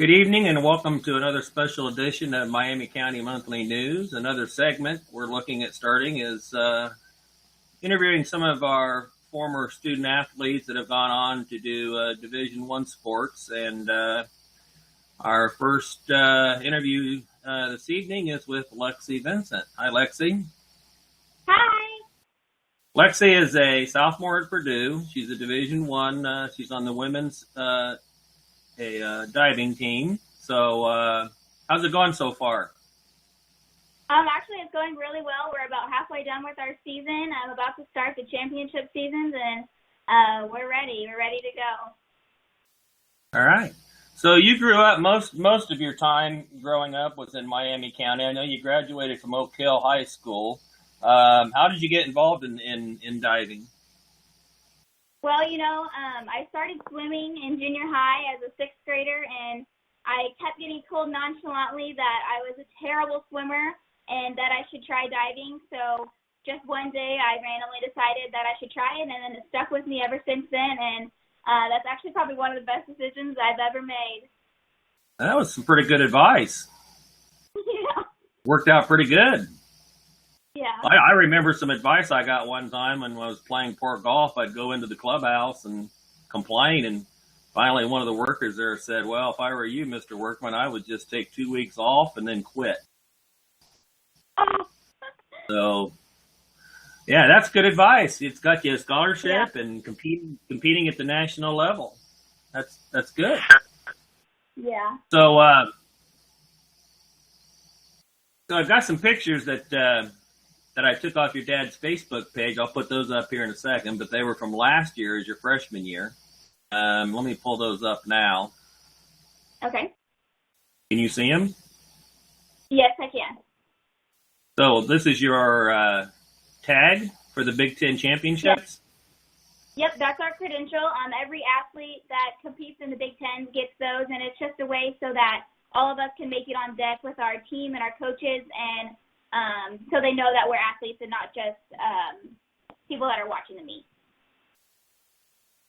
Good evening and welcome to another special edition of Miami County Monthly News. Another segment we're looking at starting is interviewing some of our former student athletes that have gone on to do Division I sports. And our first interview this evening is with Lexi Vincent. Hi, Lexi. Hi. Lexi is a sophomore at Purdue. She's a Division I. She's on the women's diving team. So how's it going so far? Actually, it's going really well. We're about halfway done with our season. I'm about to start the championship seasons, and we're ready. We're ready to go. All right. So you grew up, most of your time growing up was in Miami County. I know you graduated from Oak Hill High School. How did you get involved in diving? Well, I started swimming in junior high as a sixth grader, and I kept getting told nonchalantly that I was a terrible swimmer and that I should try diving. So just one day I randomly decided that I should try it, and then it stuck with me ever since then. And that's actually probably one of the best decisions I've ever made. That was some pretty good advice. Yeah. Worked out pretty good. Yeah. I remember some advice I got one time when I was playing port golf. I'd go into the clubhouse and complain, and finally one of the workers there said, well, if I were you, Mr. Workman, I would just take 2 weeks off and then quit. Oh. So, yeah, that's good advice. It's got you a scholarship and competing at the national level. That's good. Yeah. So I've got some pictures that I took off your dad's Facebook page. I'll put those up here in a second, but they were from last year as your freshman year. Let me pull those up now. Okay. Can you see them? Yes, I can. So this is your tag for the Big Ten Championships? Yep, that's our credential. Every athlete that competes in the Big Ten gets those, and it's just a way so that all of us can make it on deck with our team and our coaches, and so they know that we're athletes and not just people that are watching the meet.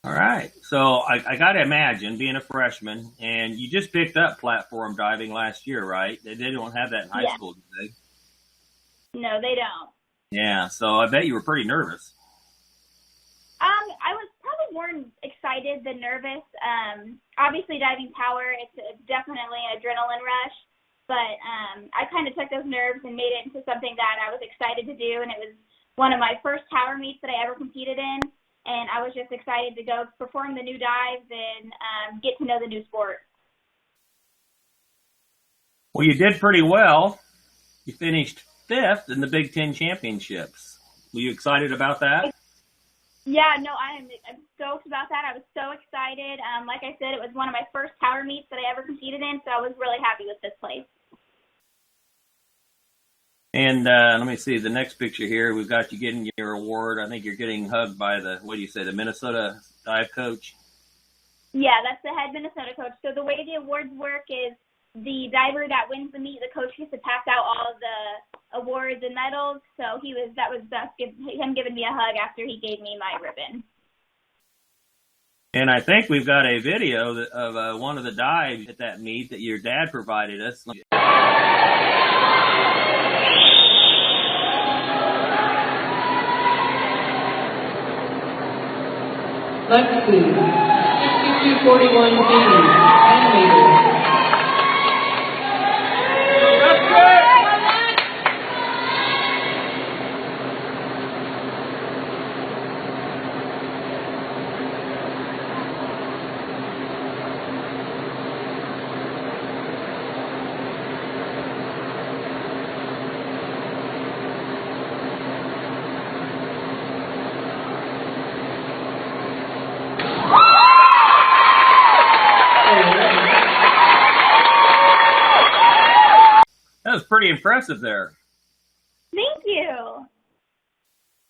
All right. So I got to imagine being a freshman, and you just picked up platform diving last year, right? They don't have that in high school, do they? No, they don't. Yeah. So I bet you were pretty nervous. I was probably more excited than nervous. Obviously, diving tower, it's definitely an adrenaline rush. But I kind of took those nerves and made it into something that I was excited to do, and it was one of my first tower meets that I ever competed in, and I was just excited to go perform the new dives and get to know the new sport. Well, you did pretty well. You finished 5th in the Big Ten Championships. Were you excited about that? Yeah, no, I'm stoked about that. I was so excited. Like I said, it was one of my first tower meets that I ever competed in, so I was really happy with this place. And let me see the next picture here. We've got you getting your award. I think you're getting hugged by the Minnesota dive coach? Yeah, that's the head Minnesota coach. So the way the awards work is the diver that wins the meet, the coach gets to pass out all of the awards and medals. So that was him giving me a hug after he gave me my ribbon. And I think we've got a video of one of the dives at that meet that your dad provided us. Lexi, 6241 B, 10 meters. That was pretty impressive there. Thank you.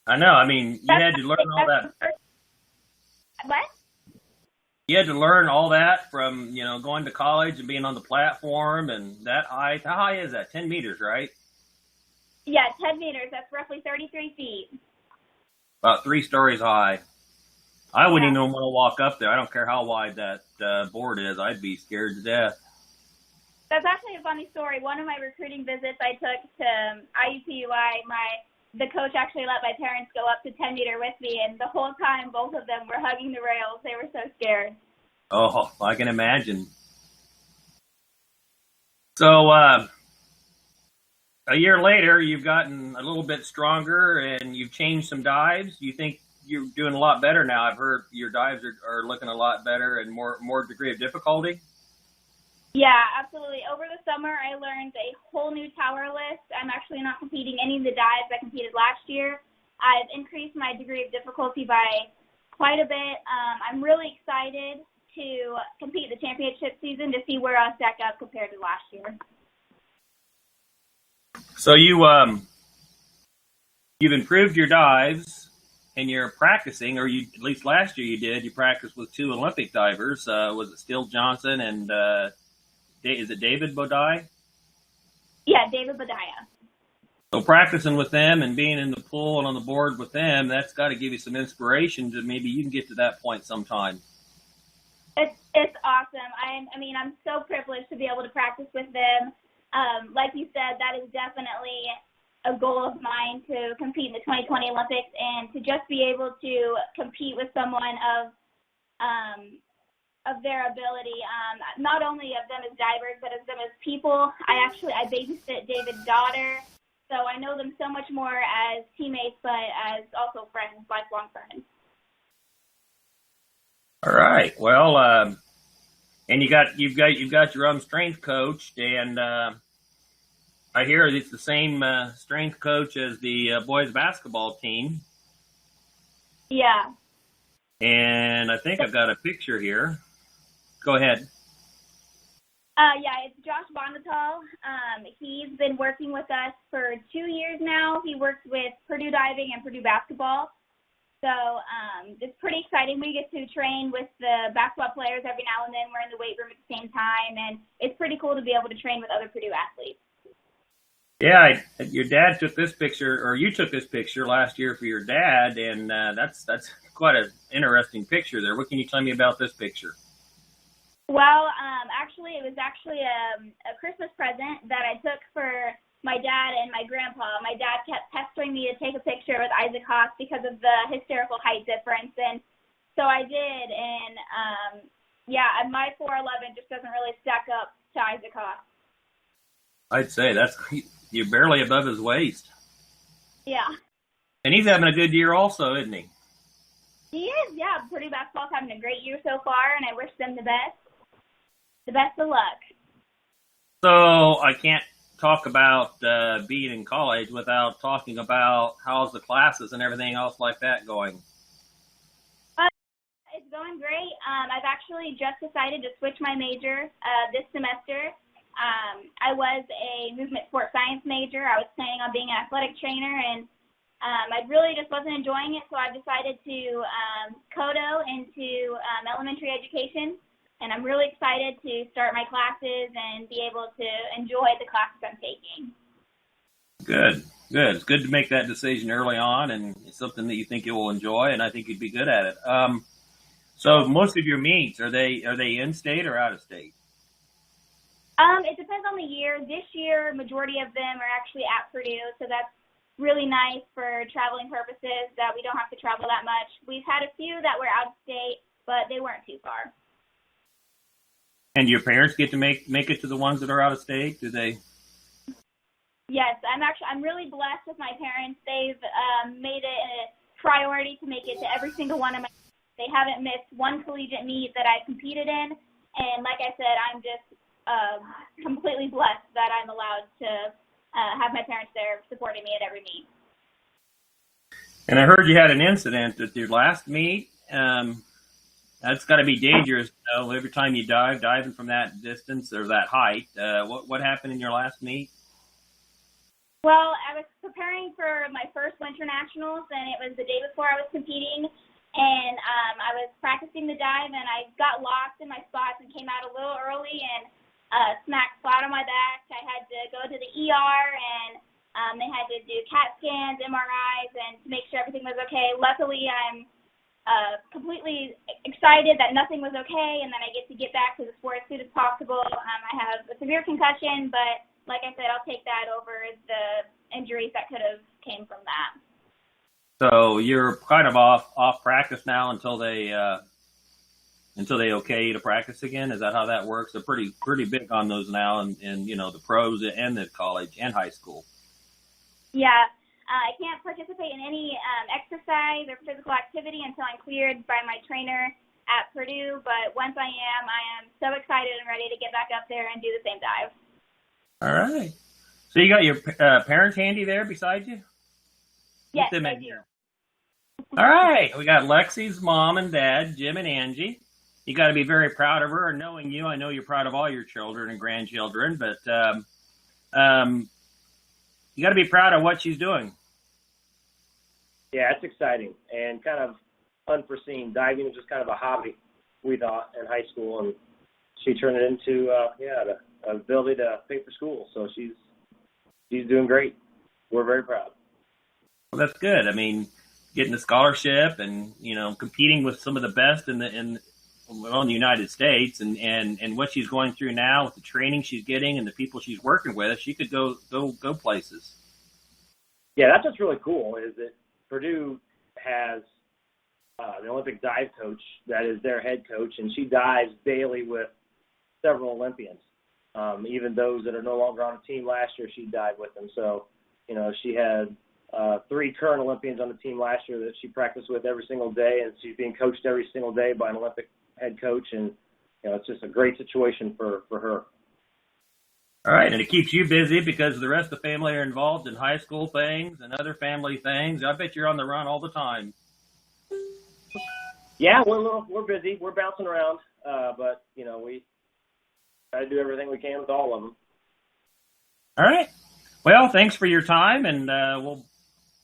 I know. I mean, you had to learn all that. What? You had to learn all that from, going to college and being on the platform and that height. How high is that? 10 meters, right? Yeah, 10 meters. That's roughly 33 feet. About 3 stories high. I wouldn't even want to walk up there. I don't care how wide that board is. I'd be scared to death. That's actually a funny story. One of my recruiting visits I took to IUPUI, the coach actually let my parents go up to 10-meter with me, and the whole time both of them were hugging the rails. They were so scared. Oh, I can imagine. So a year later, you've gotten a little bit stronger and you've changed some dives. You think you're doing a lot better now? I've heard your dives are looking a lot better and more degree of difficulty. Yeah, absolutely. Over the summer, I learned a whole new tower list. I'm actually not competing any of the dives I competed last year. I've increased my degree of difficulty by quite a bit. I'm really excited to compete the championship season to see where I'll stack up compared to last year. So you've improved your dives and you're practicing, or you, at least last year you did. You practiced with two Olympic divers. Was it Steele Johnson and is it David Bodai? Yeah, David Bodaya. So practicing with them and being in the pool and on the board with them, that's got to give you some inspiration to maybe you can get to that point sometime. It's awesome. I'm so privileged to be able to practice with them. Like you said, that is definitely a goal of mine to compete in the 2020 Olympics, and to just be able to compete with someone of their ability, not only of them as divers, but of them as people. I babysit David's daughter, so I know them so much more as teammates, but as also friends, lifelong friends. All right. Well, and you've got your own strength coach, and I hear it's the same strength coach as the boys basketball team. Yeah. And I think I've got a picture here. Go ahead. Yeah, it's Josh Bonatal. He's been working with us for 2 years now. He works with Purdue diving and Purdue basketball. So it's pretty exciting. We get to train with the basketball players every now and then. We're in the weight room at the same time, and it's pretty cool to be able to train with other Purdue athletes. Yeah, your dad took this picture, or you took this picture last year for your dad, and that's quite an interesting picture there. What can you tell me about this picture? Well, it was actually a Christmas present that I took for my dad and my grandpa. My dad kept pestering me to take a picture with Isaac Haas because of the hysterical height difference, and so I did. And my 4'11" just doesn't really stack up to Isaac Haas. I'd say you're barely above his waist. Yeah. And he's having a good year also, isn't he? He is, yeah. Purdue basketball's having a great year so far, and I wish them the best. The best of luck. So I can't talk about being in college without talking about how's the classes and everything else like that going. It's going great. I've actually just decided to switch my major this semester. I was a movement sports science major. I was planning on being an athletic trainer, and I really just wasn't enjoying it, so I've decided to codo into elementary education, and I'm really excited to start my classes and be able to enjoy the classes I'm taking. Good. It's good to make that decision early on, and it's something that you think you will enjoy, and I think you'd be good at it. So most of your meets, are they in-state or out-of-state? It depends on the year. This year, majority of them are actually at Purdue, so that's really nice for traveling purposes that we don't have to travel that much. We've had a few that were out of state, but they weren't too far. And your parents get to make it to the ones that are out of state? Do they? Yes, I'm really blessed with my parents. They've made it a priority to make it to every single one of my. They haven't missed one collegiate meet that I've competed in, and like I said, I'm just completely blessed that I'm allowed to have my parents there supporting me at every meet. And I heard you had an incident at your last meet. That's got to be dangerous, every time you diving from that distance or that height. What happened in your last meet? Well, I was preparing for my first winter nationals, and it was the day before I was competing, and I was practicing the dive, and I got lost in my spots and came out a little early and smacked flat on my back. I had to go to the ER, and they had to do CAT scans, MRIs, and to make sure everything was okay. Luckily, I'm completely excited that nothing was okay, and then I get back to the sport as soon as possible. I have a severe concussion, but like I said, I'll take that over the injuries that could have came from that. So you're kind of off practice now until they okay you to practice again. Is that how that works? They're pretty big on those now, and the pros and the college and high school. Yeah. I can't participate in any exercise or physical activity until I'm cleared by my trainer at Purdue. But once I am so excited and ready to get back up there and do the same dive. All right. So you got your parents handy there beside you? Yes, I do. All right. We got Lexi's mom and dad, Jim and Angie. You got to be very proud of her. And knowing you, I know you're proud of all your children and grandchildren. But you got to be proud of what she's doing. Yeah, it's exciting and kind of unforeseen. Diving was just kind of a hobby, we thought, in high school, and she turned it into the ability to pay for school. So she's doing great. We're very proud. Well, that's good. I mean, getting a scholarship and competing with some of the best in the United States, and what she's going through now with the training she's getting and the people she's working with, she could go places. Yeah, that's what's really cool is that Purdue has the Olympic dive coach that is their head coach, and she dives daily with several Olympians. Even those that are no longer on the team last year, she dived with them. So, she had 3 current Olympians on the team last year that she practiced with every single day, and she's being coached every single day by an Olympic head coach, and it's just a great situation for her. All right, and it keeps you busy because the rest of the family are involved in high school things and other family things. I bet you're on the run all the time. Yeah, we're busy. We're bouncing around, but we try to do everything we can with all of them. All right. Well, thanks for your time, and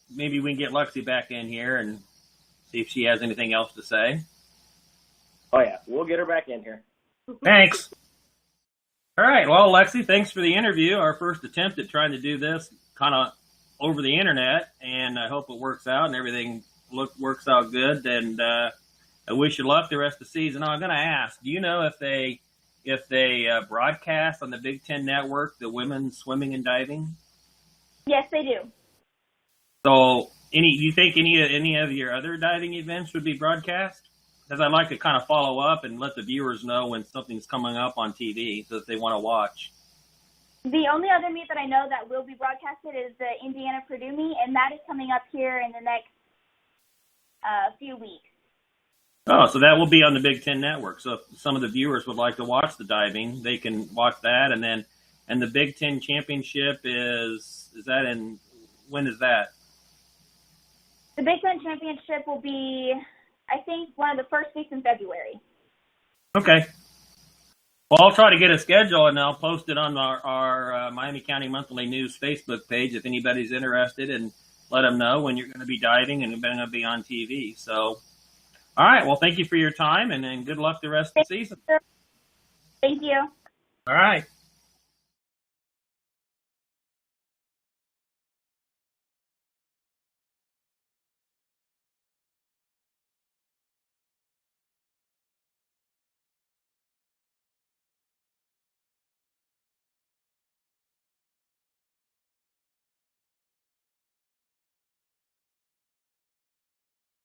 maybe we can get Lexi back in here and see if she has anything else to say. Oh yeah, we'll get her back in here. Thanks. All right. Well, Lexi, thanks for the interview. Our first attempt at trying to do this kind of over the internet, and I hope it works out and everything works out good. And I wish you luck the rest of the season. I'm going to ask, do you know if they broadcast on the Big Ten Network the women's swimming and diving? Yes, they do. So, do you think any of your other diving events would be broadcast? Because I'd like to kind of follow up and let the viewers know when something's coming up on TV so that they want to watch. The only other meet that I know that will be broadcasted is the Indiana-Purdue meet, and that is coming up here in the next few weeks. Oh, so that will be on the Big Ten Network. So if some of the viewers would like to watch the diving, they can watch that. And the Big Ten Championship when is that? The Big Ten Championship will be, I think, one of the first weeks in February. Okay. Well, I'll try to get a schedule, and I'll post it on our Miami County Monthly News Facebook page if anybody's interested, and let them know when you're going to be diving and going to be on TV. So, all right. Well, thank you for your time, and good luck the rest of the season. Thank you. All right.